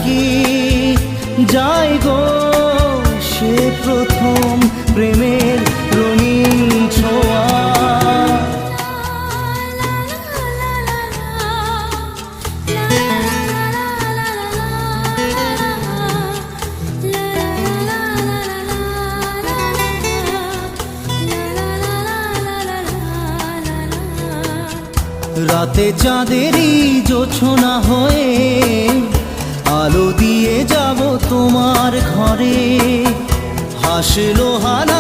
কি যায় গো সে প্রথম প্রেমের রঙিন ছোঁয়া। রাতে চাঁদেরই জোছনা হয়ে আলো দিয়ে যাব তোমার ঘরে, হাসলো হানা